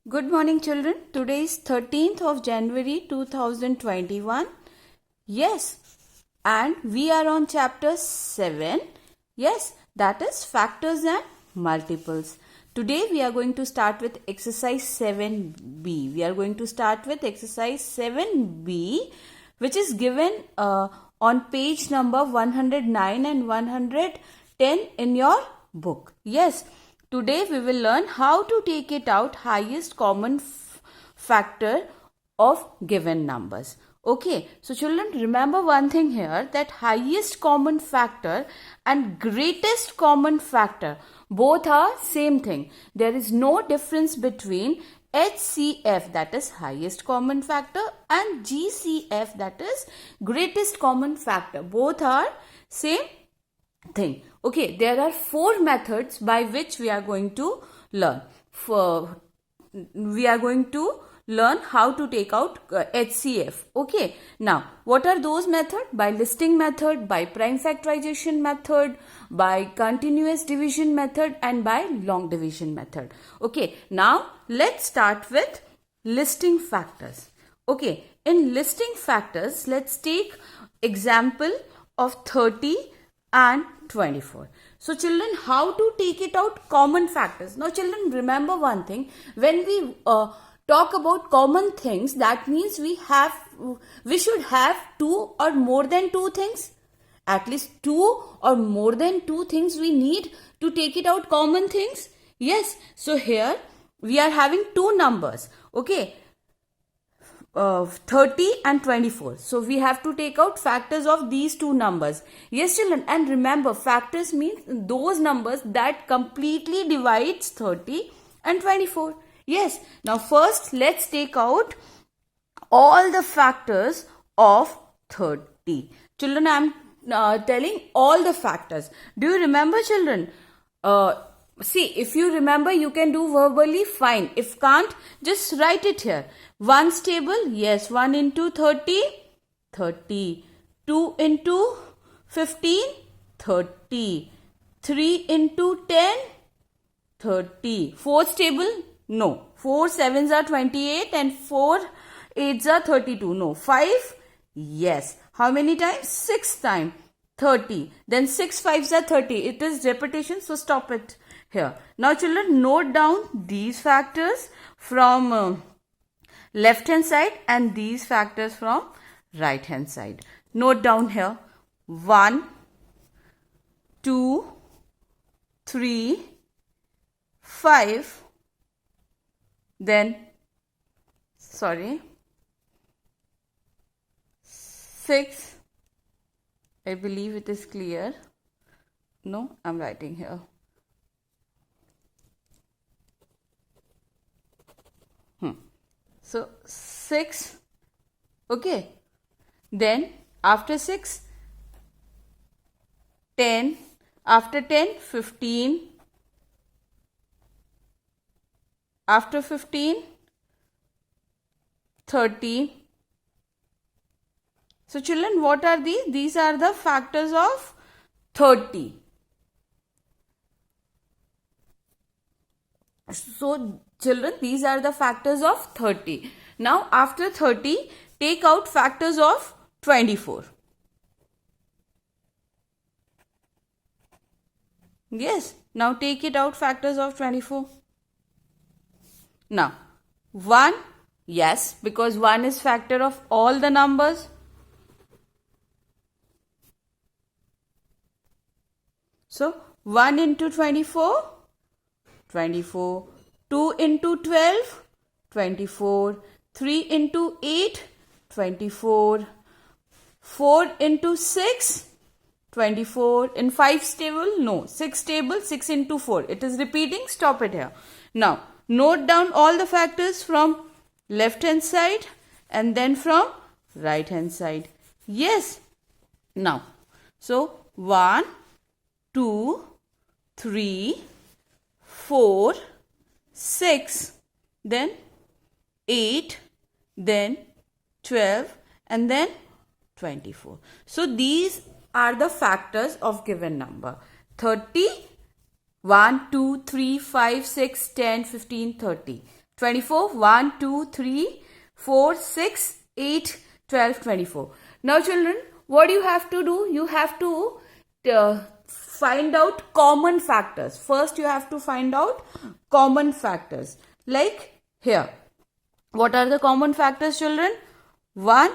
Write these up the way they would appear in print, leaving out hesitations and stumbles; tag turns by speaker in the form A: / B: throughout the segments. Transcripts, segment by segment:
A: Good morning, children. Today is 13th of January 2021. Yes, and we are on chapter 7. Yes, that is factors and multiples. Today we are going to start with exercise 7b. We are going to start with exercise 7b, which is given on page number 109 and 110 in your book. Yes. Today we will learn how to take it out highest common factor of given numbers. Okay, so children, remember one thing here, that highest common factor and greatest common factor both are same thing. There is no difference between HCF, that is highest common factor, and GCF, that is greatest common factor. Both are same thing. Okay, there are 4 methods by which we are going to learn. We are going to learn how to take out HCF. Okay, now what are those methods? By listing method, by prime factorization method, by continuous division method, and by long division method. Okay, now let's start with listing factors. Okay, in listing factors, let's take example of 30 and 24. So children, how to take it out common factors? Now children, remember one thing, when we talk about common things, that means we should have 2 or more than 2 things. At least 2 or more than 2 things we need to take it out common things. Yes, so here we are having 2 numbers. Okay, 30 and 24. So we have to take out factors of these 2 numbers. Yes children, and remember, factors means those numbers that completely divides 30 and 24. Yes, now first let's take out all the factors of 30. Children, I am telling all the factors. Do you remember, children? See, if you remember, you can do verbally, fine. If can't, just write it here. 1's table, yes, 1 into 30, 30. 2 into 15, 30. 3 into 10, 30. 4's table, no. 4 7s are 28 and 4 8s are 32. No. 5, yes. How many times? 6 times. 30. Then 6 5s are 30. It is repetition, so stop it here. Now children, note down these factors from left hand side and these factors from right hand side. Note down here 1, 2, 3, 5, then 6. I believe it is clear. No, I'm writing here. So 6. Okay. Then after 6, 10. After 10, 15. After 15, 30. So children, what are these? These are the factors of 30. So children, these are the factors of 30. Now after 30, take out factors of 24. Yes, now take it out factors of 24. Now 1, yes, because 1 is factor of all the numbers. So 1 into 24, 24. 2 into 12, 24. 3 into 8, 24. 4 into 6, 24. In 5's table, no. 6 table, 6 into 4. It is repeating, stop it here. Now, note down all the factors from left hand side and then from right hand side. Yes. Now, so 1, 2, 3, 4, 6, then 8, then 12, and then 24. So these are the factors of given number. 30, 1, 2, 3, 5, 6, 10, 15, 30. 24. 1, 2, 3, 4, 6, 8, 12, 24. Now children, what you have to do? You have to find out common factors. First you have to find out common factors. Like here. What are the common factors, children? 1.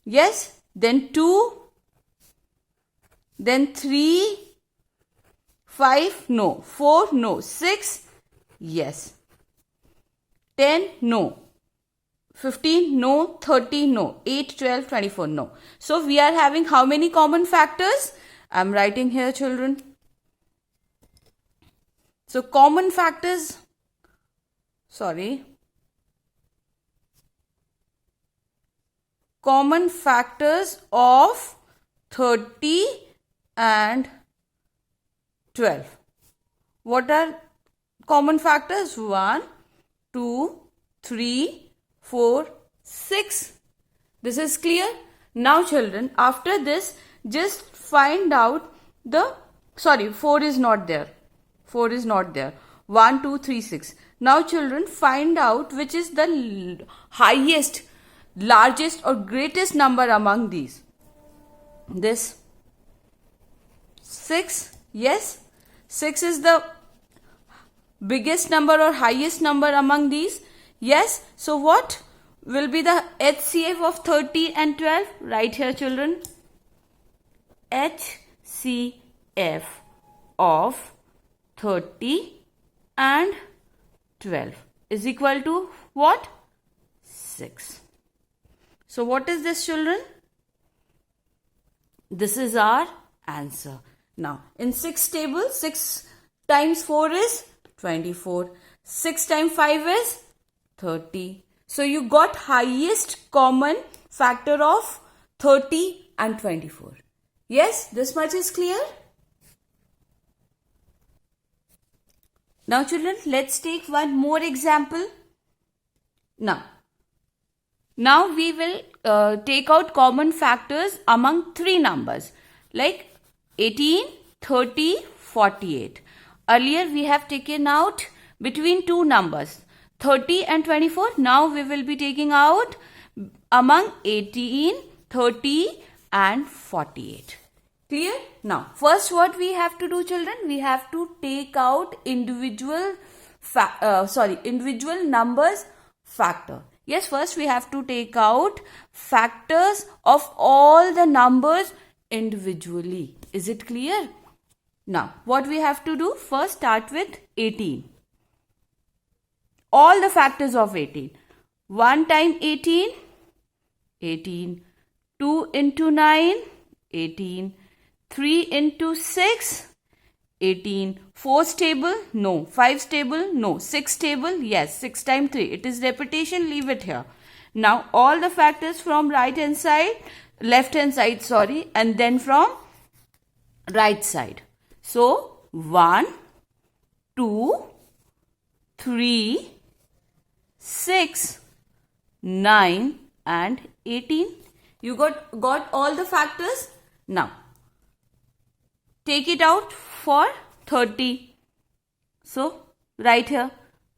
A: Yes. Then 2. Then 3. 5. No. 4. No. 6. Yes. 10. No. 15. No. 30. No. 8, 12, 24. No. So we are having how many common factors? I am writing here, children. So common factors. Common factors of 30 and 12. What are common factors? 1, 2, 3, 4, 6. This is clear? Now children, after this, just find out the, 4 is not there. 4 is not there. 1, 2, 3, 6. Now children, find out which is the highest, largest or greatest number among these. This 6. Yes. 6 is the biggest number or highest number among these. Yes. So what will be the HCF of 30 and 12? Right here, children. HCF of 30 and 12 is equal to what? 6. So what is this, children? This is our answer. Now in 6 table, 6 times 4 is 24. 6 times 5 is 30. So you got highest common factor of 30 and 24. Yes, this much is clear. Now children, let's take one more example. Now we will take out common factors among 3 numbers like 18, 30, 48. Earlier we have taken out between 2 numbers 30 and 24. Now we will be taking out among 18, 30 and 48. Clear? Now first what we have to do, children? We have to take out individual numbers factor. Yes, first we have to take out factors of all the numbers individually. Is it clear? Now, what we have to do? First start with 18. All the factors of 18. 1 times 18, 18. 2 into 9, 18. 3 into 6, 18. 4 stable? No. 5 stable? No. 6 stable? Yes. 6 times 3. It is repetition. Leave it here. Now, all the factors from left hand side, and then from right side. So, 1, 2, 3, 6, 9 and 18. You got all the factors? Now, take it out for 30. So, right here,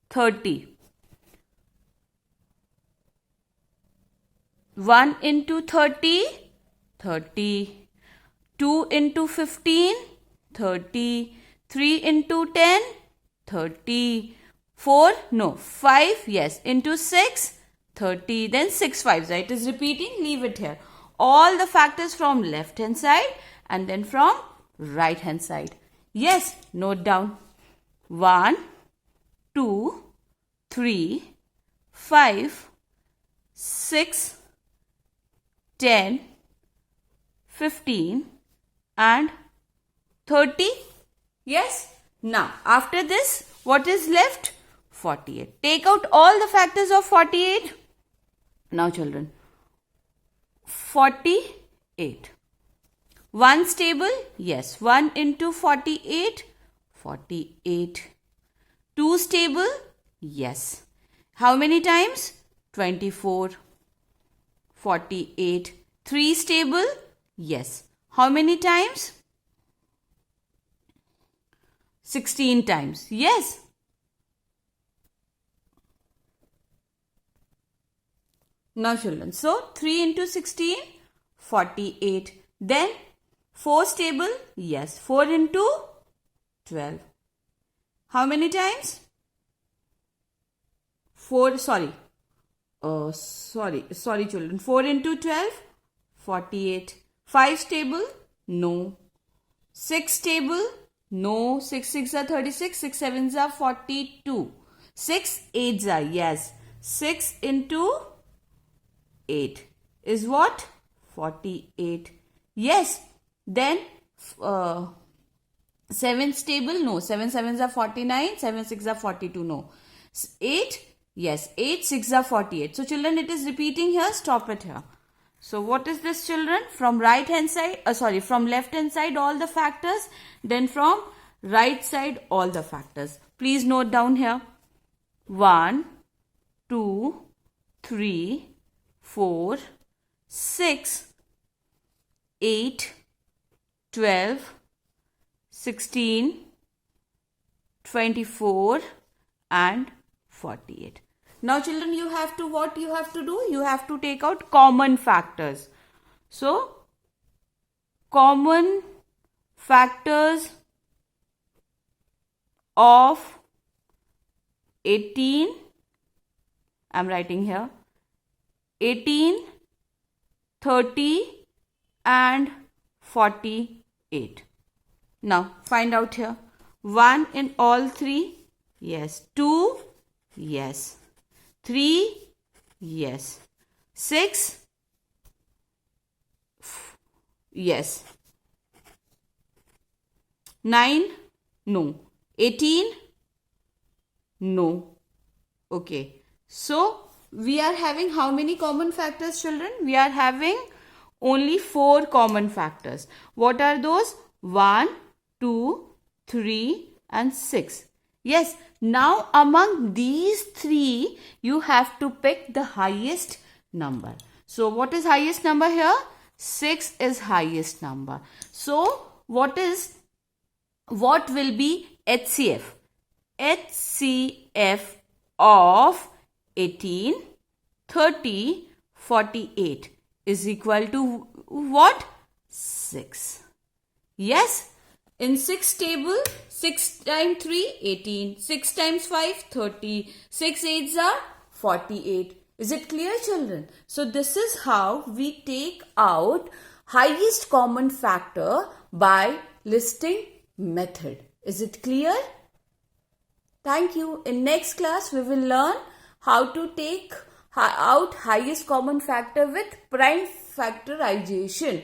A: 30. 1 into 30, 30. 2 into 15, 30. 3 into 10, 30. 4, no, 5, yes, into 6, 30. Then 6 5s, it is repeating, leave it here. All the factors from left hand side and then from right hand side. Yes, note down. 1, 2, 3, 5, 6, 10, 15 and 30. Yes. Now, after this, what is left? 48. Take out all the factors of 48. Now, children, 48. 1 stable? Yes. 1 into 48? 48. 2 stable? Yes. How many times? 24. 48. 3 stable? Yes. How many times? 16 times. Yes. Now children, so 3 into 16, 48. Then 4's table, yes, 4 into 12. How many times? 4, sorry children, 4 into 12, 48. 5's table, no. 6 table, no. 6 6 are 36, 6 7s are 42. 6 8s are, yes. 6 into 8 is what? 48. Yes. Then 7's table, no. 7 7s are 49, 7 6 are 42, no. 8, yes. 8 6 are 48. So children, it is repeating here. Stop it here. So what is this children? From right hand side, from left hand side all the factors, then from right side all the factors. Please note down here. 1, 2, 3, 4, 6, 8, 12, 16, 24 and 48. Now children, you have to, what you have to do? You have to take out common factors. So, common factors of 18, I am writing here, 18, 30 and 48. Now, find out here. 1 in all 3, yes. 2, yes. 3, yes. 6, yes. 9, no. 18, no. Okay. So, we are having how many common factors, children? We are having only 4 common factors. What are those? 1, 2, 3 and 6. Yes, now among these 3, you have to pick the highest number. So, what is highest number here? 6 is highest number. So, what will be HCF? HCF of 18, 30, 48 is equal to what? 6. Yes. In 6 table, 6 times 3, 18. 6 times 5, 30. 6 8s are 48. Is it clear, children? So, this is how we take out highest common factor by listing method. Is it clear? Thank you. In next class, we will learn how to take out highest common factor with prime factorization.